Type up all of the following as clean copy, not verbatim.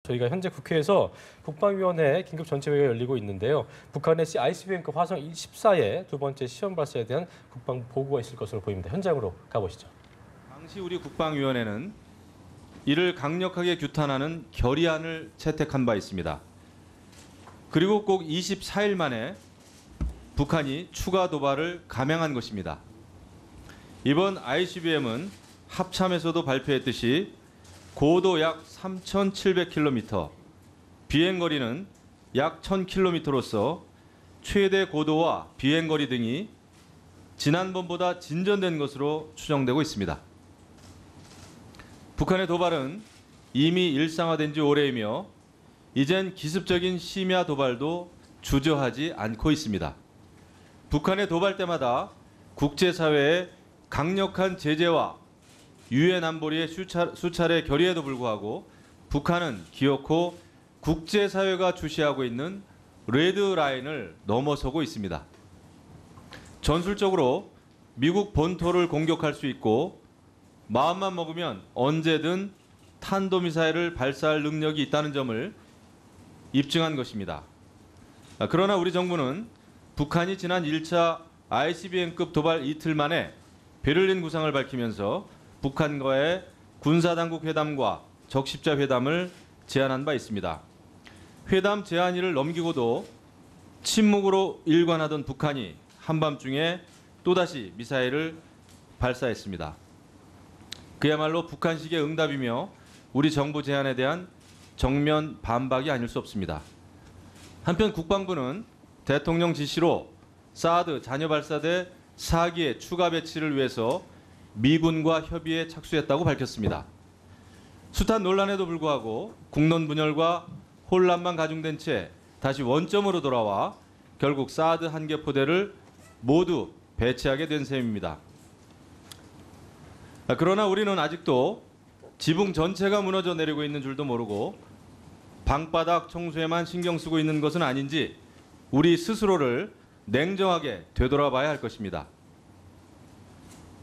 저희가 현재 국회에서 국방위원회 긴급전체회의가 열리고 있는데요. 북한의 ICBM급 화성 14의 두 번째 시험 발사에 대한 국방부 보고가 있을 것으로 보입니다. 현장으로 가보시죠. 당시 우리 국방위원회는 이를 강력하게 규탄하는 결의안을 채택한 바 있습니다. 그리고 꼭 24일 만에 북한이 추가 도발을 감행한 것입니다. 이번 ICBM은 합참에서도 발표했듯이 고도 약 3,700km, 비행거리는 약 1,000km로서 최대 고도와 비행거리 등이 지난번보다 진전된 것으로 추정되고 있습니다. 북한의 도발은 이미 일상화된 지 오래이며 이젠 기습적인 심야 도발도 주저하지 않고 있습니다. 북한의 도발 때마다 국제사회의 강력한 제재와 유엔 안보리의 수차례 결의에도 불구하고 북한은 기어코 국제사회가 주시하고 있는 레드라인을 넘어서고 있습니다. 전술적으로 미국 본토를 공격할 수 있고 마음만 먹으면 언제든 탄도미사일을 발사할 능력이 있다는 점을 입증한 것입니다. 그러나 우리 정부는 북한이 지난 1차 ICBM급 도발 이틀 만에 베를린 구상을 밝히면서 북한과의 군사당국 회담과 적십자 회담을 제안한 바 있습니다. 회담 제안일을 넘기고도 침묵으로 일관하던 북한이 한밤중에 또다시 미사일을 발사했습니다. 그야말로 북한식의 응답이며 우리 정부 제안에 대한 정면 반박이 아닐 수 없습니다. 한편 국방부는 대통령 지시로 사드 잔여 발사대 4기의 추가 배치를 위해서 미군과 협의에 착수했다고 밝혔습니다. 숱한 논란에도 불구하고 국론 분열과 혼란만 가중된 채 다시 원점으로 돌아와 결국 사드 1개 포대를 모두 배치하게 된 셈입니다. 그러나 우리는 아직도 지붕 전체가 무너져 내리고 있는 줄도 모르고 방바닥 청소에만 신경 쓰고 있는 것은 아닌지 우리 스스로를 냉정하게 되돌아봐야 할 것입니다.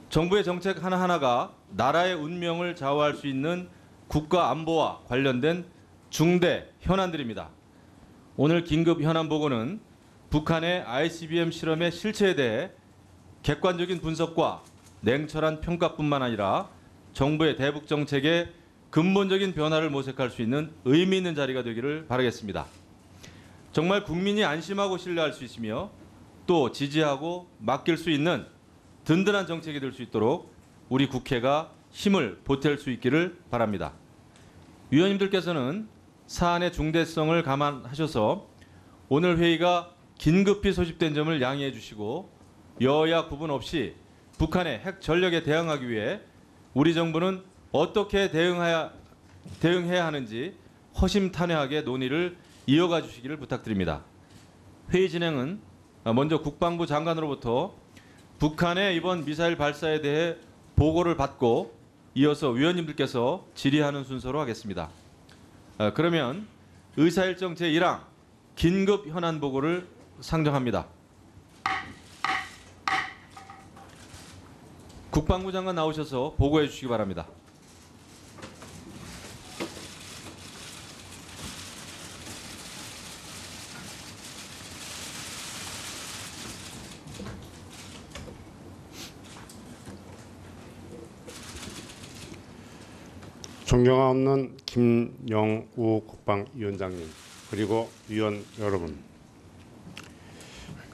정부의 정책 하나하나가 나라의 운명을 좌우할 수 있는 국가 안보와 관련된 중대 현안들입니다. 오늘 긴급 현안 보고는 북한의 ICBM 실험의 실체에 대해 객관적인 분석과 냉철한 평가뿐만 아니라 정부의 대북 정책의 근본적인 변화를 모색할 수 있는 의미 있는 자리가 되기를 바라겠습니다. 정말 국민이 안심하고 신뢰할 수 있으며 또 지지하고 맡길 수 있는 든든한 정책이 될 수 있도록 우리 국회가 힘을 보탤 수 있기를 바랍니다. 위원님들께서는 사안의 중대성을 감안하셔서 오늘 회의가 긴급히 소집된 점을 양해해 주시고 여야 구분 없이 북한의 핵 전력에 대응하기 위해 우리 정부는 어떻게 대응해야 하는지 허심탄회하게 논의를 이어가 주시기를 부탁드립니다. 회의 진행은 먼저 국방부 장관으로부터 북한의 이번 미사일 발사에 대해 보고를 받고 이어서 위원님들께서 질의하는 순서로 하겠습니다. 그러면 의사일정 제1항 긴급 현안 보고를 상정합니다. 국방부 장관 나오셔서 보고해 주시기 바랍니다. 존경하옵는 김영우 국방위원장님, 그리고 위원 여러분.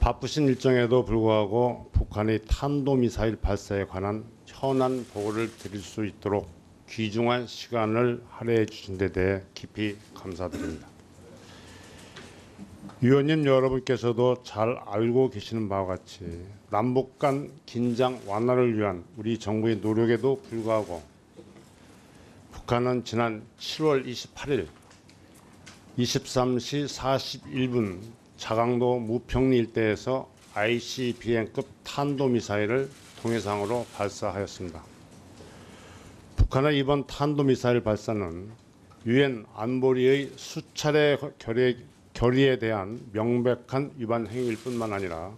바쁘신 일정에도 불구하고 북한의 탄도미사일 발사에 관한 현안 보고를 드릴 수 있도록 귀중한 시간을 할애해 주신 데 대해 깊이 감사드립니다. 위원님 여러분께서도 잘 알고 계시는 바와 같이 남북 간 긴장 완화를 위한 우리 정부의 노력에도 불구하고 북한은 지난 7월 28일 23시 41분 자강도 무평리 일대에서 ICBM급 탄도미사일을 동해상으로 발사하였습니다. 북한의 이번 탄도미사일 발사는 유엔 안보리의 수차례 결의에 대한 명백한 위반 행위일 뿐만 아니라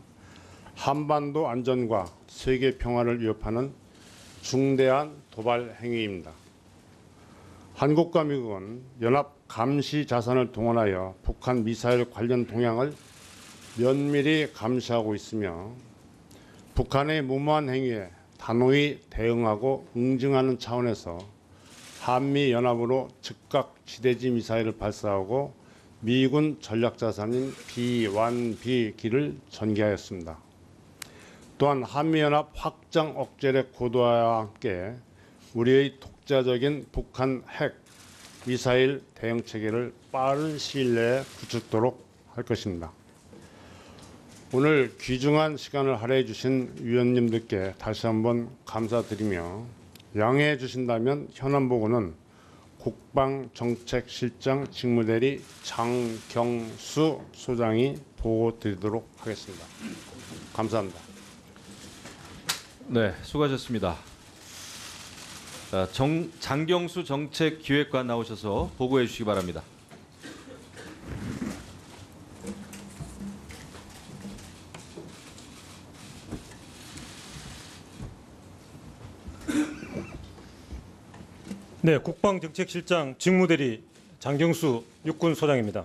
한반도 안전과 세계 평화를 위협하는 중대한 도발 행위입니다. 한국과 미국은 연합 감시 자산을 동원하여 북한 미사일 관련 동향을 면밀히 감시하고 있으며 북한의 무모한 행위에 단호히 대응하고 응징하는 차원에서 한미연합으로 즉각 지대지 미사일을 발사하고 미군 전략자산인 B-1B기를 전개하였습니다. 또한 한미연합 확장 억제력 고도화와 함께 우리의 독자적인 북한 핵, 미사일 대응 체계를 빠른 시일 내에 구축토록 할 것입니다. 오늘 귀중한 시간을 할애해 주신 위원님들께 다시 한번 감사드리며 양해해 주신다면 현안보고는 국방정책실장 직무대리 장경수 소장이 보고 드리도록 하겠습니다. 감사합니다. 네, 수고하셨습니다. 자, 장경수 정책기획관 나오셔서 보고해 주시기 바랍니다. 네, 국방정책실장 직무대리 장경수 육군소장입니다.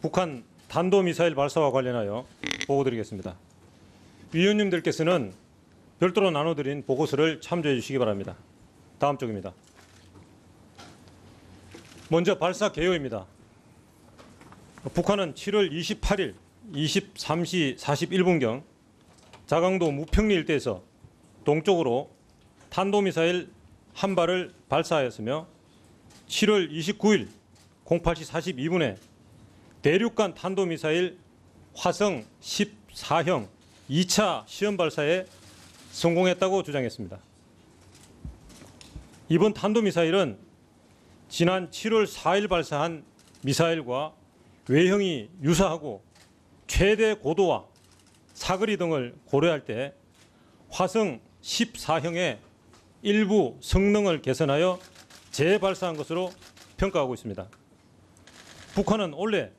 북한 탄도미사일 발사와 관련하여 보고드리겠습니다. 위원님들께서는 별도로 나눠드린 보고서를 참조해 주시기 바랍니다. 다음 쪽입니다. 먼저 발사 개요입니다. 북한은 7월 28일 23시 41분경 자강도 무평리 일대에서 동쪽으로 탄도미사일 한 발을 발사하였으며 7월 29일 08시 42분에 대륙간 탄도미사일 화성 14형 2차 시험 발사에 성공했다고 주장했습니다. 이번 탄도미사일은 지난 7월 4일 발사한 미사일과 외형이 유사하고 최대 고도와 사거리 등을 고려할 때 화성 14형의 일부 성능을 개선하여 재발사한 것으로 평가하고 있습니다. 북한은 올해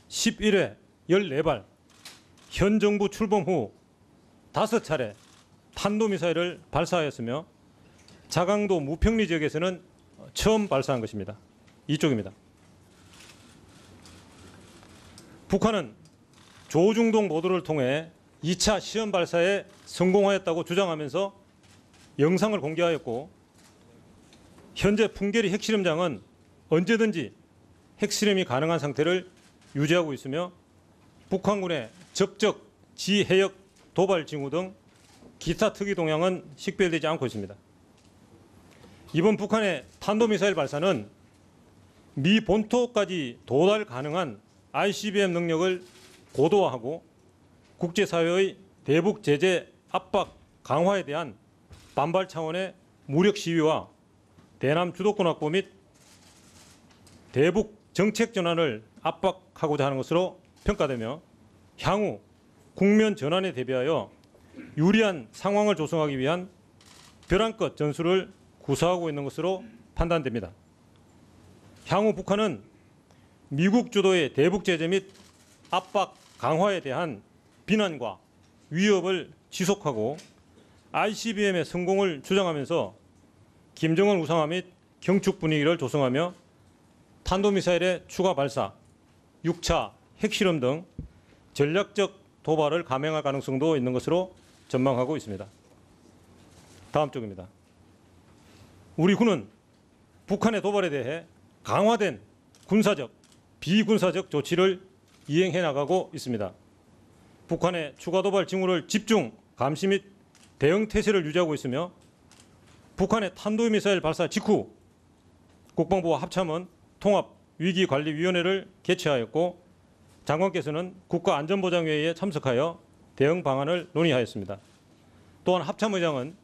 11회 14발, 현 정부 출범 후 5차례 탄도미사일을 발사하였으며 자강도 무평리 지역에서는 처음 발사한 것입니다. 이쪽입니다. 북한은 조중동 보도를 통해 2차 시험 발사에 성공하였다고 주장하면서 영상을 공개하였고 현재 풍계리 핵실험장은 언제든지 핵실험이 가능한 상태를 유지하고 있으며 북한군의 적적 지해역 도발 징후 등 기타 특이 동향은 식별되지 않고 있습니다. 이번 북한의 탄도미사일 발사는 미 본토까지 도달 가능한 ICBM 능력을 고도화하고 국제사회의 대북 제재 압박 강화에 대한 반발 차원의 무력 시위와 대남 주도권 확보 및 대북 정책 전환을 압박하고자 하는 것으로 평가되며 향후 국면 전환에 대비하여 유리한 상황을 조성하기 위한 벼랑끝 전술을 구사하고 있는 것으로 판단됩니다. 향후 북한은 미국 주도의 대북 제재 및 압박 강화에 대한 비난과 위협을 지속하고 ICBM의 성공을 주장하면서 김정은 우상화 및 경축 분위기를 조성하며 탄도미사일의 추가 발사, 6차 핵실험 등 전략적 도발을 감행할 가능성도 있는 것으로 전망하고 있습니다. 다음 쪽입니다. 우리 군은 북한의 도발에 대해 강화된 군사적, 비군사적 조치를 이행해 나가고 있습니다. 북한의 추가 도발 징후를 집중 감시 및 대응 태세를 유지하고 있으며 북한의 탄도미사일 발사 직후 국방부와 합참은 통합위기관리위원회를 개최하였고 장관께서는 국가안전보장회의에 참석하여 대응 방안을 논의하였습니다. 또한 합참의장은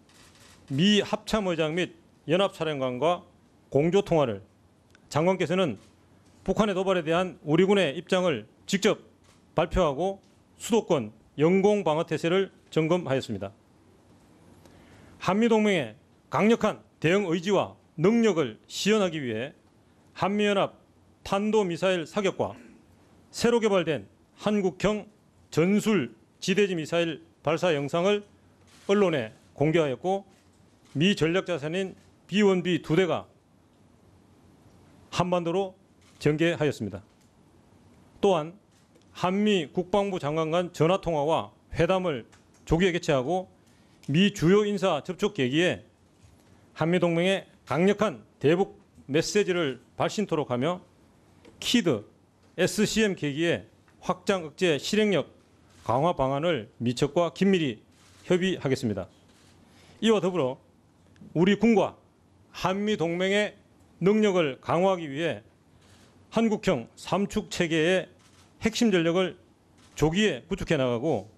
미 합참의장 및 연합사령관과 공조통화를, 장관께서는 북한의 도발에 대한 우리 군의 입장을 직접 발표하고 수도권 영공방어태세를 점검하였습니다. 한미동맹의 강력한 대응 의지와 능력을 시연하기 위해 한미연합 탄도미사일 사격과 새로 개발된 한국형 전술 지대지 미사일 발사 영상을 언론에 공개하였고 미 전략자산인 B-1B 2대가 한반도로 전개하였습니다. 또한 한미 국방부 장관 간 전화통화와 회담을 조기에 개최하고 미 주요 인사 접촉 계기에 한미동맹의 강력한 대북 메시지를 발신토록 하며 키드, SCM 계기에 확장 억제 실행력 강화 방안을 미측과 긴밀히 협의하겠습니다. 이와 더불어 우리 군과 한미동맹의 능력을 강화하기 위해 한국형 삼축 체계의 핵심 전력을 조기에 구축해 나가고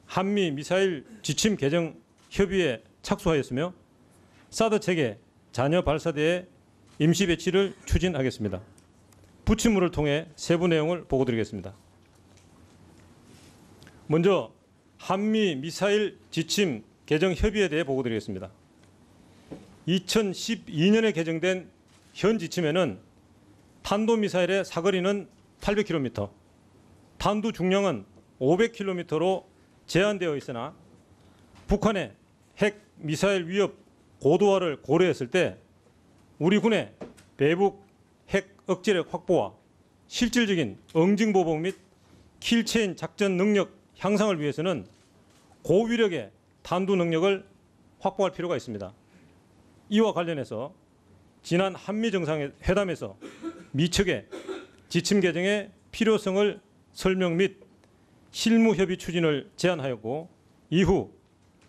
한미 미사일 지침 개정 협의에 착수하였으며 사드 체계 잔여 발사대의 임시 배치를 추진하겠습니다. 부침물을 통해 세부 내용을 보고드리겠습니다. 먼저 한미 미사일 지침 개정 협의에 대해 보고드리겠습니다. 2012년에 개정된 현 지침에는 탄도미사일의 사거리는 800km, 탄두 중량은 500km로 제한되어 있으나 북한의 핵 미사일 위협 고도화를 고려했을 때 우리 군의 배북 핵 억제력 확보와 실질적인 응징보복 및 킬체인 작전 능력 향상을 위해서는 고위력의 탄두 능력을 확보할 필요가 있습니다. 이와 관련해서 지난 한미 정상회담에서 미측의 지침 개정의 필요성을 설명 및 실무 협의 추진을 제안하였고 이후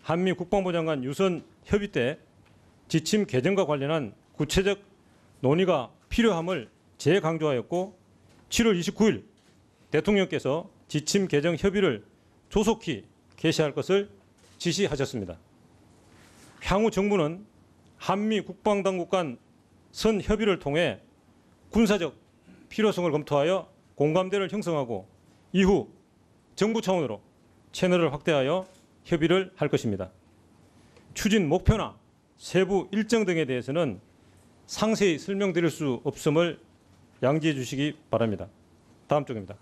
한미 국방부 장관 유선 협의 때 지침 개정과 관련한 구체적 논의가 필요함을 재강조하였고 7월 29일 대통령께서 지침 개정 협의를 조속히 개시할 것을 지시하셨습니다. 향후 정부는 한미 국방당국 간 선협의를 통해 군사적 필요성을 검토하여 공감대를 형성하고 이후 정부 차원으로 채널을 확대하여 협의를 할 것입니다. 추진 목표나 세부 일정 등에 대해서는 상세히 설명드릴 수 없음을 양지해 주시기 바랍니다. 다음 쪽입니다.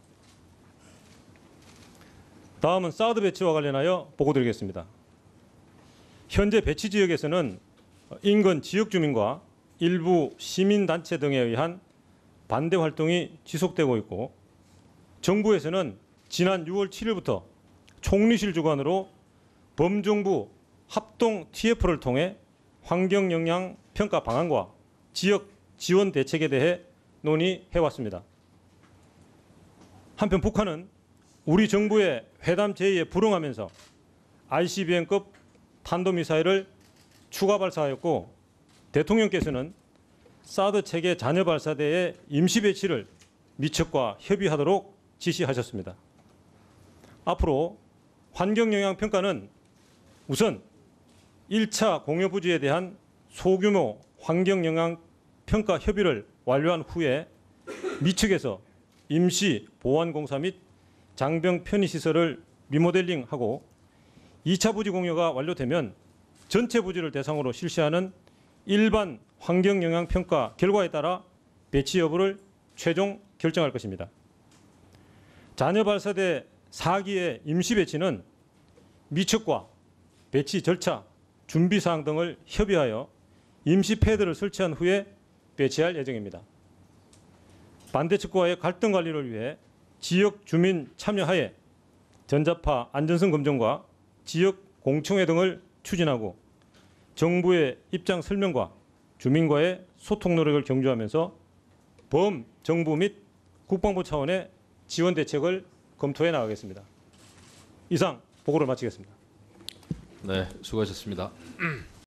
다음은 사드 배치와 관련하여 보고드리겠습니다. 현재 배치 지역에서는 인근 지역 주민과 일부 시민단체 등에 의한 반대 활동이 지속되고 있고 정부에서는 지난 6월 7일부터 총리실 주관으로 범정부 합동 TF를 통해 환경영향 평가 방안과 지역 지원 대책에 대해 논의해왔습니다. 한편 북한은 우리 정부의 회담 제의에 불응하면서 ICBM급 탄도미사일을 추가 발사하였고 대통령께서는 사드 체계 잔여 발사대의 임시 배치를 미측과 협의하도록 지시하셨습니다. 앞으로 환경영향 평가는 우선 1차 공여 부지에 대한 소규모 환경영향 평가 협의를 완료한 후에 미측에서 임시 보완공사 및 장병 편의시설을 리모델링하고 2차 부지 공여가 완료되면 전체 부지를 대상으로 실시하는 일반 환경영향 평가 결과에 따라 배치 여부를 최종 결정할 것입니다. 잔여 발사대 4기의 임시 배치는 미측과 배치 절차, 준비 사항 등을 협의하여 임시 패드를 설치한 후에 배치할 예정입니다. 반대 측과의 갈등 관리를 위해 지역 주민 참여하에 전자파 안전성 검증과 지역 공청회 등을 추진하고 정부의 입장 설명과 주민과의 소통 노력을 경주하면서 범정부 및 국방부 차원의 지원 대책을 검토해 나가겠습니다. 이상 보고를 마치겠습니다. 네, 수고하셨습니다.